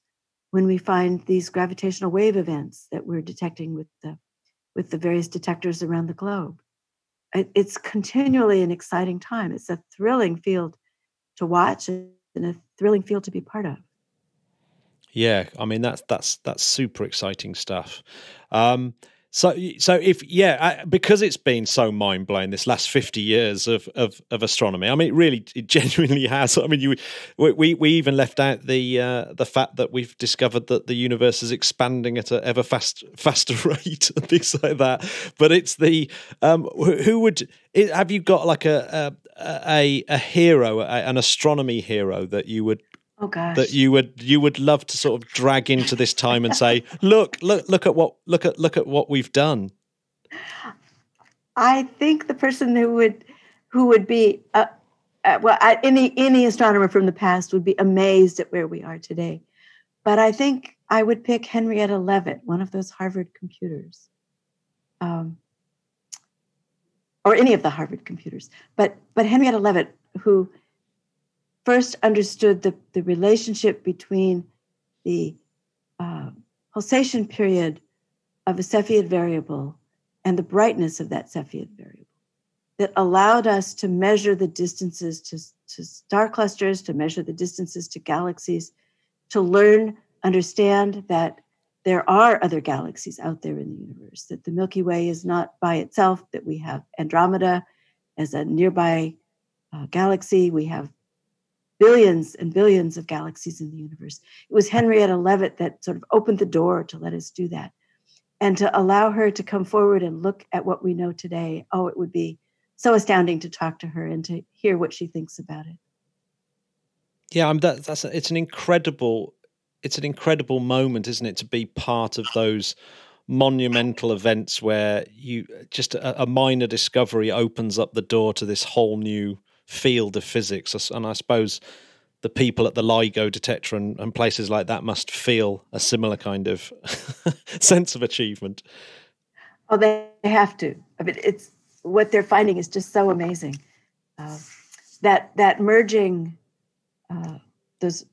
when we find these gravitational wave events that we're detecting with the various detectors around the globe. It's continually an exciting time. It's a thrilling field to watch and a thrilling field to be part of. Yeah, I mean that's super exciting stuff. So if because it's been so mind blowing this last 50 years of astronomy. I mean, it genuinely has. I mean, we even left out the fact that we've discovered that the universe is expanding at an ever faster rate and things like that. But it's the have you got like a hero, an astronomy hero that you would? Oh gosh. That you would love to sort of drag into this time and say, look at what we've done. I think the person who would be any astronomer from the past would be amazed at where we are today. But I think I would pick Henrietta Leavitt, one of those Harvard computers, or any of the Harvard computers. But Henrietta Leavitt, who first understood the relationship between the pulsation period of a Cepheid variable and the brightness of that Cepheid variable, that allowed us to measure the distances to star clusters, to measure the distances to galaxies, to understand that there are other galaxies out there in the universe, that the Milky Way is not by itself, that we have Andromeda as a nearby galaxy. We have billions and billions of galaxies in the universe. It was Henrietta Leavitt that sort of opened the door to let us do that. And to allow her to come forward and look at what we know today, it would be so astounding to talk to her and to hear what she thinks about it. Yeah, it's an incredible moment, isn't it, to be part of those monumental events where you just a minor discovery opens up the door to this whole new field of physics. And I suppose the people at the LIGO detector and places like that must feel a similar kind of sense of achievement. Oh, they have to. I mean, it's what they're finding is just so amazing. That merging those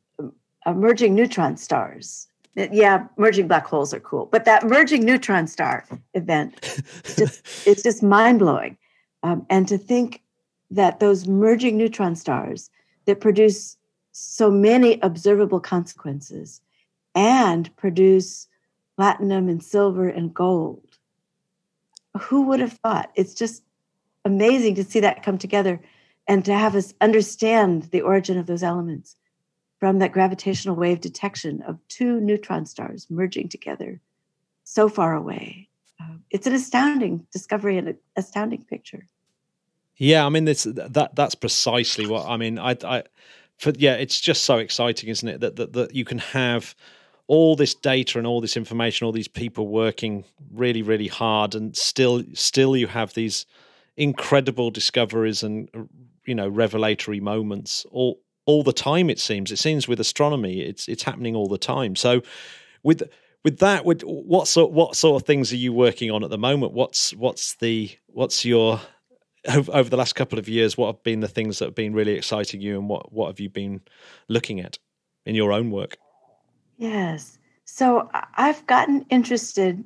merging neutron stars. Yeah, merging black holes are cool, but that merging neutron star event, it's just mind blowing. And to think that those merging neutron stars that produce so many observable consequences and produce platinum and silver and gold. Who would have thought? It's just amazing to see that come together and to have us understand the origin of those elements from that gravitational wave detection of two neutron stars merging together so far away. It's an astounding discovery and an astounding picture. Yeah, I mean, that's precisely what I mean. It's just so exciting, isn't it? That you can have all this data and all this information, all these people working really, really hard, and still you have these incredible discoveries and revelatory moments all the time. It seems with astronomy, it's happening all the time. So with what sort of things are you working on at the moment? What's your over the last couple of years, what have been the things that have been really exciting you, and what have you been looking at in your own work? Yes. So I've gotten interested.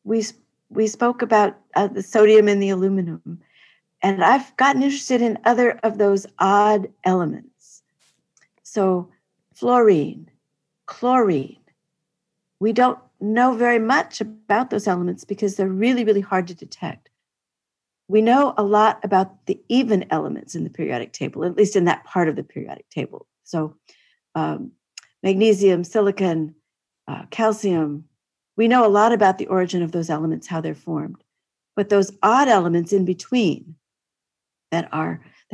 We spoke about the sodium and the aluminum, and I've gotten interested in other of those odd elements. So fluorine, chlorine. We don't know very much about those elements because they're really, really hard to detect. We know a lot about the even elements in the periodic table, at least in that part of the periodic table. So magnesium, silicon, calcium. We know a lot about the origin of those elements, how they're formed. But those odd elements in between they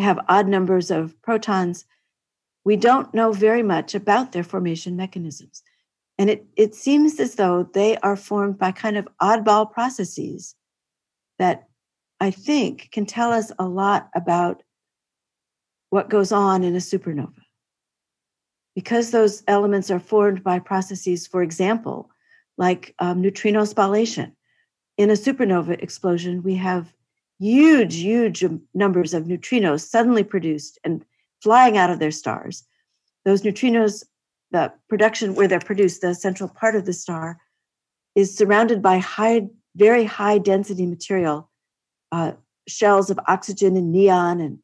have odd numbers of protons, we don't know very much about their formation mechanisms. And it seems as though they are formed by kind of oddball processes that I think can tell us a lot about what goes on in a supernova. Because those elements are formed by processes, for example, like neutrino spallation. In a supernova explosion, we have huge numbers of neutrinos suddenly produced and flying out of their stars. Those neutrinos, the production where they're produced, the central part of the star, is surrounded by very high density material, shells of oxygen and neon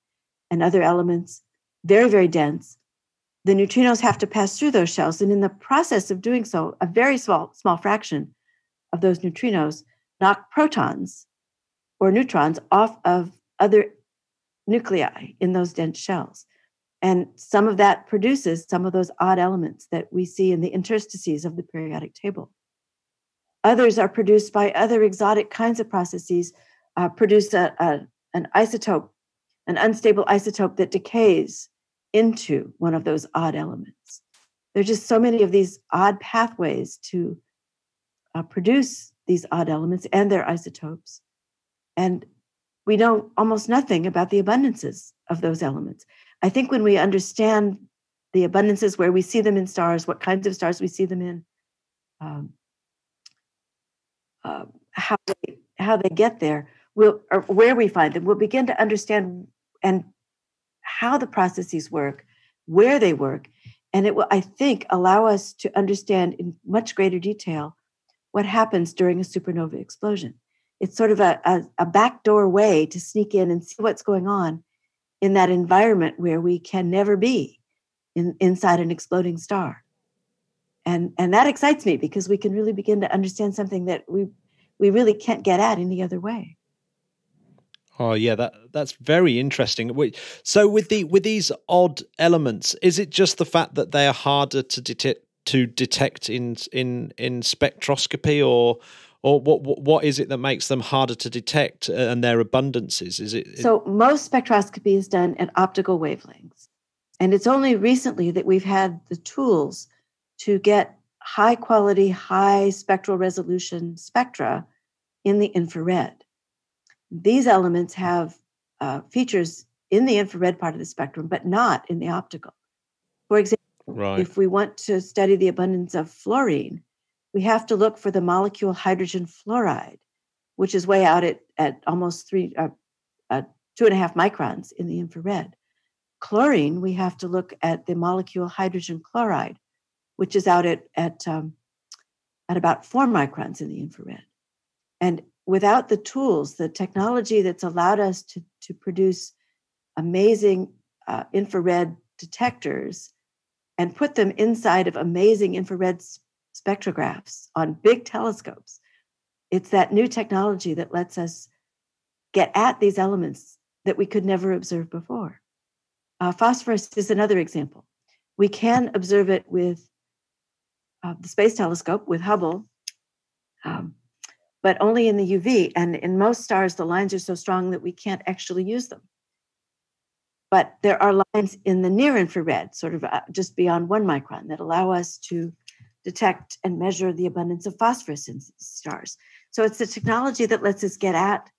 and other elements, very, very dense. The neutrinos have to pass through those shells. And in the process of doing so, a very small fraction of those neutrinos knock protons or neutrons off of other nuclei in those dense shells. And some of that produces some of those odd elements that we see in the interstices of the periodic table. Others are produced by other exotic kinds of processes, produce an isotope, an unstable isotope that decays into one of those odd elements. There's just so many of these odd pathways to produce these odd elements and their isotopes. And we know almost nothing about the abundances of those elements. I think when we understand the abundances, where we see them in stars, what kinds of stars we see them in, how they get there, or where we find them, we'll begin to understand and how the processes work, where they work, and it will, I think, allow us to understand in much greater detail what happens during a supernova explosion. It's sort of a backdoor way to sneak in and see what's going on in that environment where we can never be inside an exploding star. And that excites me because we can really begin to understand something that we really can't get at any other way. Oh yeah, that's very interesting. So with these odd elements, is it just the fact that they are harder to detect in spectroscopy, or what is it that makes them harder to detect and their abundances? Is it so? Most spectroscopy is done at optical wavelengths, and it's only recently that we've had the tools to get high quality, high spectral resolution spectra in the infrared. These elements have features in the infrared part of the spectrum, but not in the optical. For example, If we want to study the abundance of fluorine, we have to look for the molecule hydrogen fluoride, which is way out at almost 2.5 microns in the infrared. Chlorine, we have to look at the molecule hydrogen chloride, which is out at about 4 microns in the infrared. And without the tools, the technology that's allowed us to produce amazing infrared detectors and put them inside of amazing infrared spectrographs on big telescopes, it's that new technology that lets us get at these elements that we could never observe before. Phosphorus is another example. We can observe it with the Space Telescope, with Hubble. but only in the UV. And in most stars, the lines are so strong that we can't actually use them. But there are lines in the near infrared, sort of just beyond 1 micron, that allow us to detect and measure the abundance of phosphorus in stars. So it's the technology that lets us get at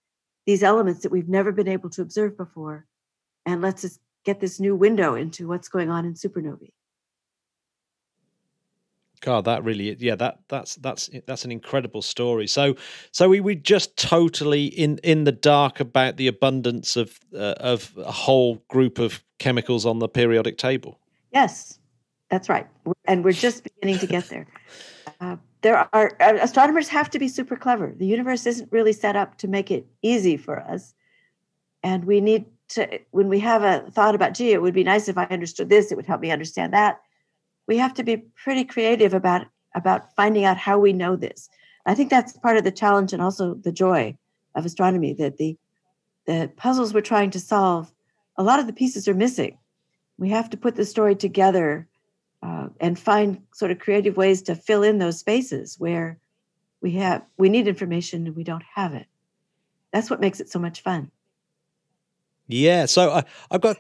these elements that we've never been able to observe before, and lets us get this new window into what's going on in supernovae. God, that really, that's an incredible story. So we just totally in the dark about the abundance of a whole group of chemicals on the periodic table. Yes, that's right, and we're just beginning to get there. There are astronomers have to be super clever. The universe isn't really set up to make it easy for us, and we need to. When we have a thought about, gee, it would be nice if I understood this, it would help me understand that. We have to be pretty creative about finding out how we know this. I think that's part of the challenge and also the joy of astronomy, that the puzzles we're trying to solve, a lot of the pieces are missing. We have to put the story together and find sort of creative ways to fill in those spaces where we need information and we don't have it. That's what makes it so much fun. Yeah, so I've got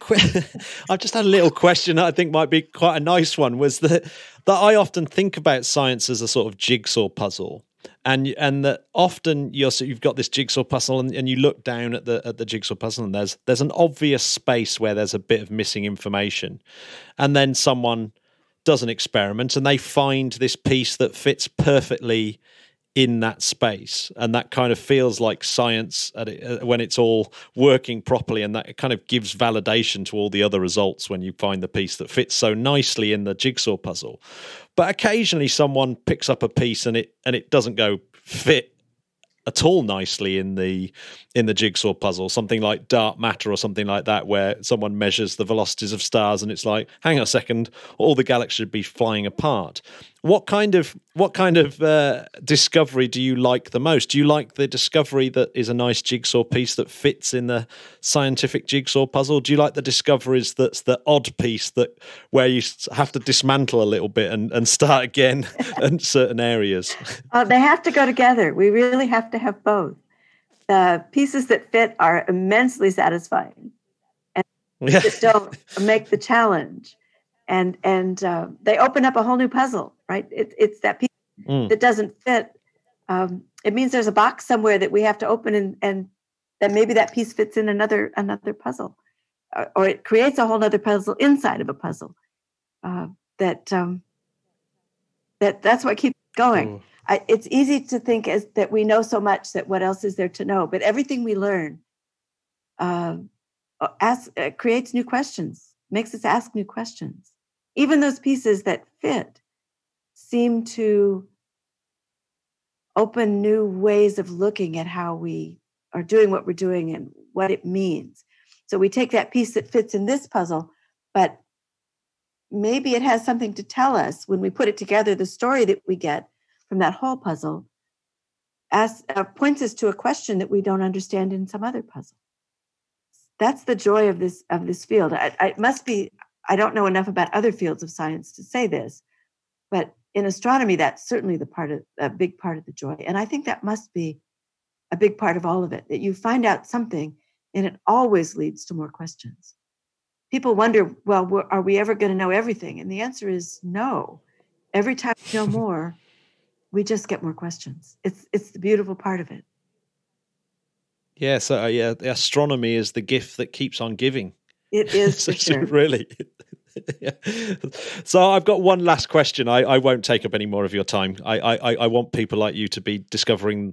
I've just had a little question that I think might be quite a nice one. Was that I often think about science as a sort of jigsaw puzzle, and that often you've got this jigsaw puzzle, and you look down at the jigsaw puzzle, and there's an obvious space where there's a bit of missing information, and then someone does an experiment and they find this piece that fits perfectly in that space, and that kind of feels like science when it's all working properly, and that it kind of gives validation to all the other results when you find the piece that fits so nicely in the jigsaw puzzle. But occasionally someone picks up a piece and it doesn't go fit at all nicely in the jigsaw puzzle, something like dark matter or something like that, where someone measures the velocities of stars and it's like, hang on a second, all the galaxies should be flying apart. What kind of discovery do you like the most? Do you like the discovery that is a nice jigsaw piece that fits in the scientific jigsaw puzzle? Do you like the discoveries that's the odd piece where you have to dismantle a little bit and start again in certain areas? They have to go together. We really have to have both. The pieces that fit are immensely satisfying, and that don't make the challenge. And they open up a whole new puzzle, right? It's that piece that doesn't fit. It means there's a box somewhere that we have to open, and then maybe that piece fits in another puzzle, or it creates a whole other puzzle inside of a puzzle. That's what keeps going. It's easy to think that we know so much that what else is there to know, but everything we learn creates new questions, makes us ask new questions. Even those pieces that fit seem to open new ways of looking at how we are doing what we're doing and what it means. So we take that piece that fits in this puzzle, but maybe it has something to tell us when we put it together. The story that we get from that whole puzzle points us to a question that we don't understand in some other puzzle. That's the joy of this field. It must be. I don't know enough about other fields of science to say this, but in astronomy, that's certainly a big part of the joy. And I think that must be a big part of all of it, that you find out something and it always leads to more questions. People wonder, well, are we ever going to know everything? And the answer is no. Every time we know more, we just get more questions. It's the beautiful part of it. Yeah, so the astronomy is the gift that keeps on giving. It is, for sure. Really. Yeah. So I've got one last question. I won't take up any more of your time. I want people like you to be discovering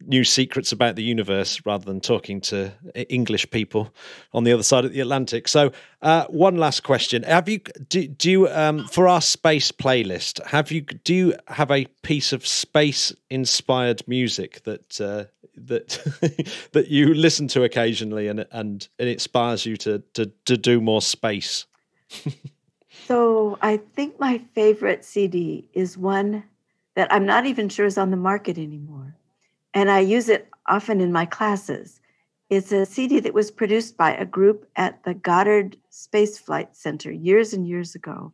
new secrets about the universe rather than talking to English people on the other side of the Atlantic. So one last question. Do you for our space playlist, do you have a piece of space inspired music that that you listen to occasionally and it inspires you to do more space? So I think my favorite CD is one that I'm not even sure is on the market anymore. And I use it often in my classes. It's a CD that was produced by a group at the Goddard Space Flight Center years and years ago,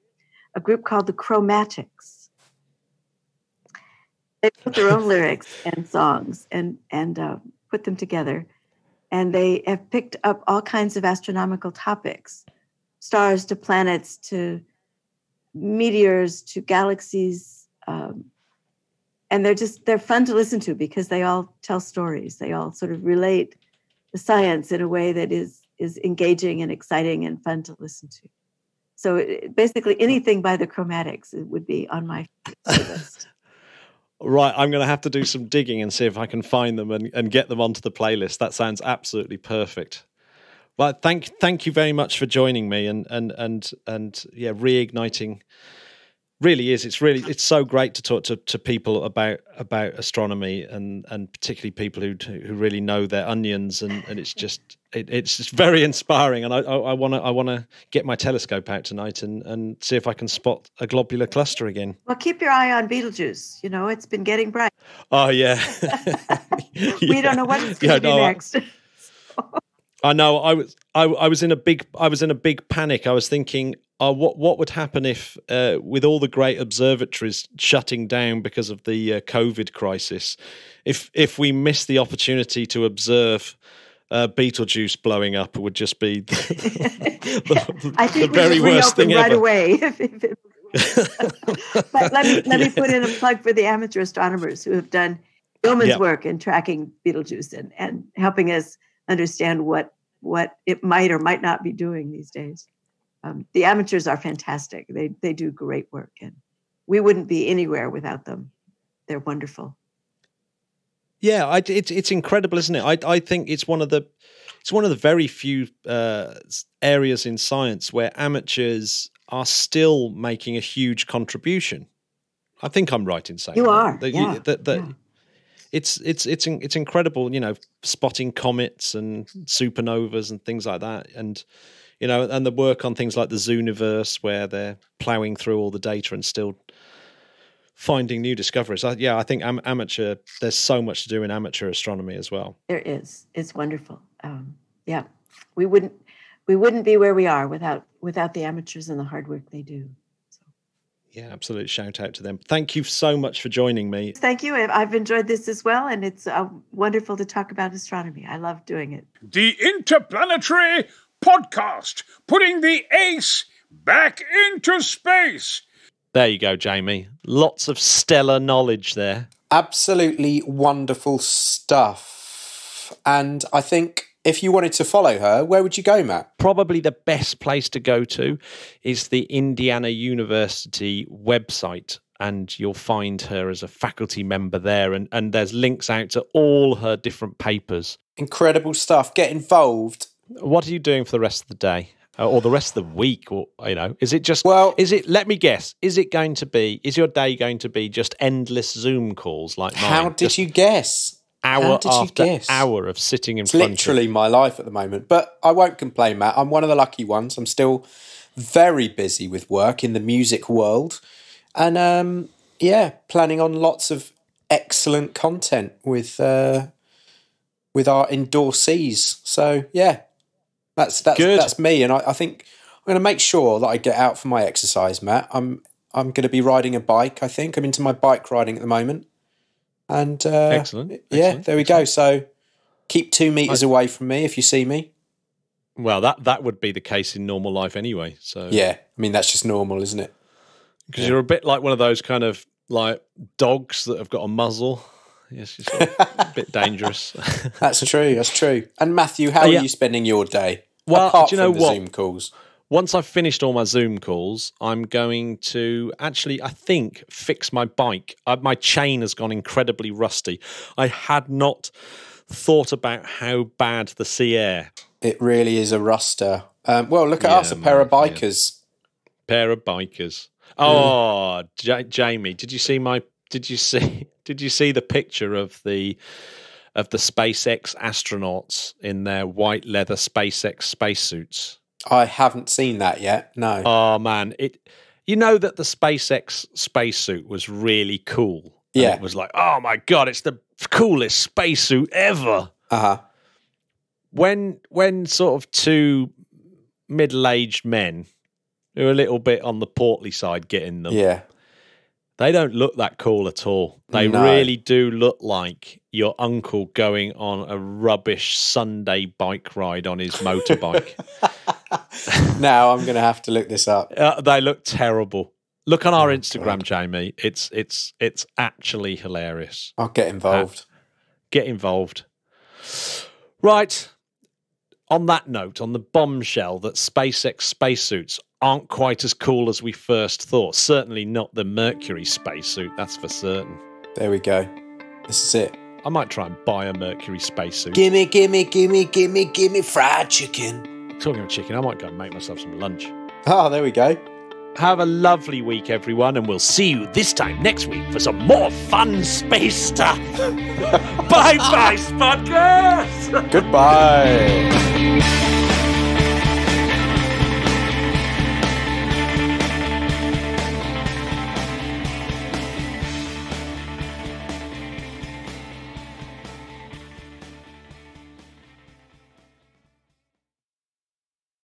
a group called the Chromatics. They put their own lyrics and songs and put them together. And they have picked up all kinds of astronomical topics, stars to planets to meteors to galaxies. And they're fun to listen to because they all tell stories. They all sort of relate the science in a way that is engaging and exciting and fun to listen to. So basically anything by the Chromatics would be on my list. Right, I'm going to have to do some digging and see if I can find them and get them onto the playlist. That sounds absolutely perfect. Well, thank you very much for joining me and yeah, reigniting. Really is. It's so great to talk to people about astronomy and particularly people who really know their onions and it's just very inspiring. And I want to get my telescope out tonight and see if I can spot a globular cluster again. Well, keep your eye on Betelgeuse. You know, it's been getting bright. Oh yeah. We don't know what it's going to do next. I know. I was in a big panic. I was thinking, what would happen if, with all the great observatories shutting down because of the COVID crisis, if we missed the opportunity to observe Betelgeuse blowing up, it would just be I think the very worst thing right ever. Away. But let me put in a plug for the amateur astronomers who have done yeoman's work in tracking Betelgeuse and helping us understand what it might or might not be doing these days. The amateurs are fantastic. They do great work, and we wouldn't be anywhere without them. They're wonderful. Yeah, it's incredible, isn't it? I think it's one of the very few areas in science where amateurs are still making a huge contribution. I think I'm right in saying you are. It's incredible, you know, spotting comets and supernovas and things like that, and you know, and the work on things like the Zooniverse where they're ploughing through all the data and still finding new discoveries. I think amateur. There's so much to do in amateur astronomy as well. There is. It's wonderful. Yeah, we wouldn't be where we are without the amateurs and the hard work they do. Yeah, absolute shout out to them. Thank you so much for joining me. Thank you. I've enjoyed this as well, and it's wonderful to talk about astronomy. I love doing it. The Interplanetary Podcast, putting the ace back into space. There you go, Jamie. Lots of stellar knowledge there. Absolutely wonderful stuff. And I think if you wanted to follow her, where would you go, Matt? Probably the best place to go to is the Indiana University website, and you'll find her as a faculty member there. And there's links out to all her different papers. Incredible stuff. Get involved. What are you doing for the rest of the day? Or the rest of the week? Or, you know, is it just, let me guess, is your day going to be just endless Zoom calls like mine? How did you guess? Hour after hour of sitting in front of... It's literally my life at the moment. But I won't complain, Matt. I'm one of the lucky ones. I'm still very busy with work in the music world. And, planning on lots of excellent content with our endorsees. So, yeah, that's me. And I think I'm going to make sure that I get out for my exercise, Matt. I'm going to be riding a bike, I think. I'm into my bike riding at the moment. And excellent. There we go. So keep 2 meters away from me if you see me. Well, that would be the case in normal life anyway. So yeah, I mean that's just normal, isn't it? Because you're a bit like one of those kind of like dogs that have got a muzzle. Yes, it's a bit dangerous. That's true. And Matthew, how are you spending your day? Well, apart do you know from the what? Zoom calls. Once I've finished all my Zoom calls, I'm going to actually, I think, fix my bike. My chain has gone incredibly rusty. I had not thought about how bad the sea air. It really is a ruster. Well, look at us, a pair of bikers. Pair of bikers. Oh, Jamie, did you see the picture of the SpaceX astronauts in their white leather SpaceX spacesuits? I haven't seen that yet. No. Oh man, you know that the SpaceX spacesuit was really cool. Yeah. It was like, oh my god, it's the coolest spacesuit ever. Uh-huh. When sort of two middle-aged men who are a little bit on the portly side get in them. Yeah. They don't look that cool at all. They No. really do look like your uncle going on a rubbish Sunday bike ride on his motorbike. Now I'm going to have to look this up. They look terrible. Look on our Instagram, Jamie. It's actually hilarious. I'll get involved. Get involved. Right. On that note, on the bombshell that SpaceX spacesuits aren't quite as cool as we first thought. Certainly not the Mercury spacesuit, that's for certain. There we go. This is it. I might try and buy a Mercury spacesuit. Gimme fried chicken. Talking of chicken, I might go and make myself some lunch. Oh, there we go. Have a lovely week, everyone, and we'll see you this time next week for some more fun space stuff. Bye-bye, Spodcast! Goodbye.